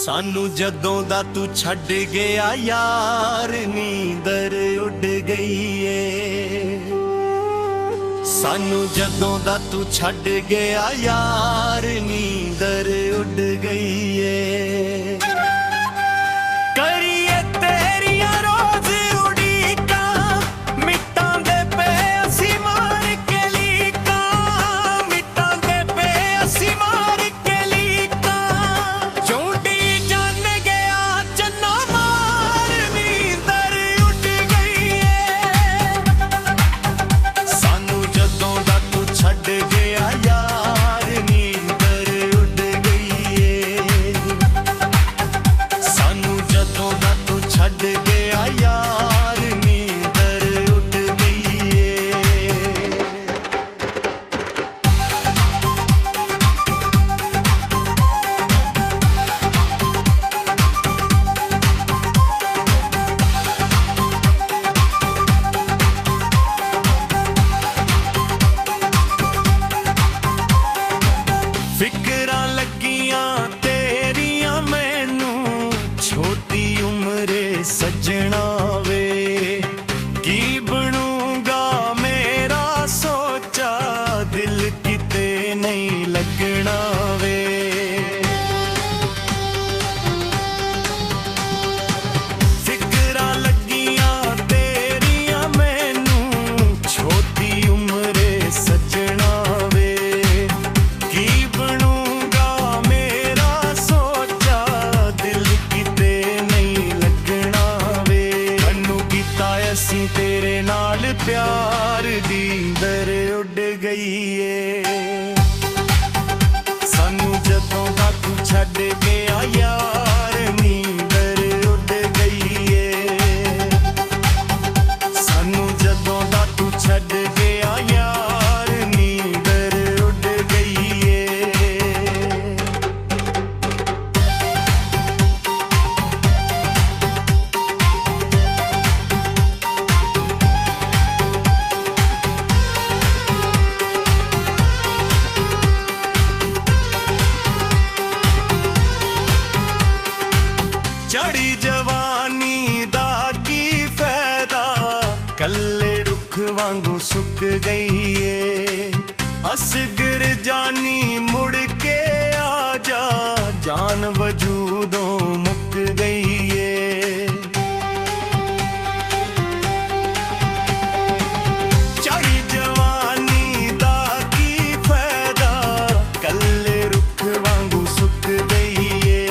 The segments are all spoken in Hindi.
सानू जदों दा तू छड्ड गया यार नींदर उड़ गई है। सानू जदों दा तू छड्ड गया यार नींदर उड़ गई है। करिए तेरिया रोज उड़ीका मिट्टां दे पे असी मार के लीका, मिट्टां दे पे असी मार के लीका। झूठी जान गया चन्ना मार नींदर उड़ गई है। सानू जदों दा तू छड्ड गया यार नींदर उड़ गई है। सानू जदों दा तू छड्ड गया यार नींदर उड़ गई है। फिकरां लगियां तेरियां मैनू छोटी उम्रे सजना वे। की बनूंगा मेरा सोचा दिल किते नहीं लगना वे। फिकरां लगियां तेरियां मैनू छोटी उम्रे सजना वे। की बनूंगा मेरा सोचा दिल किते नहीं लगना वे। मन्नू कीता असीं तेरे नाल प्यार नींदर उड़ गई है। सानू जदों दा तू छड्ड गया यार नींदर उड़ गई है। सानू जदों दा तू छड्ड गया यार नींदर उड़ गई है। चढ़ी जवानी दा की फायदा कल्ले रुख वांगू सुक गई है। असगर जानी मुड़ के आजा जान वजूदों मुक गई है। चढ़ी जवानी दा की फायदा कल्ले रुख वांगू सुक गई है।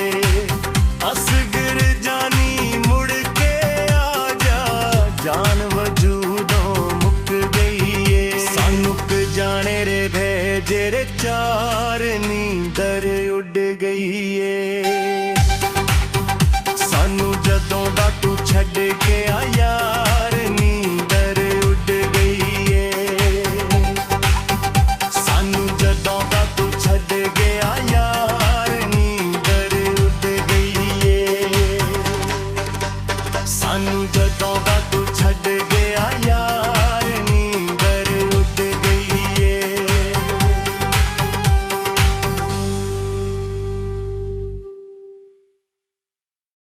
असगर जानी मुड़ के आजा जान वजूदों मुक गई है। सानुक जाने रे भेजे रे चार नींदर उड़ गई है। सानू जदों दा तू छड्ड गया यार नींदर उड़ गई है। सानू जदों दा तू छड्ड गया यार नींदर उड़ गई है। सानू जदों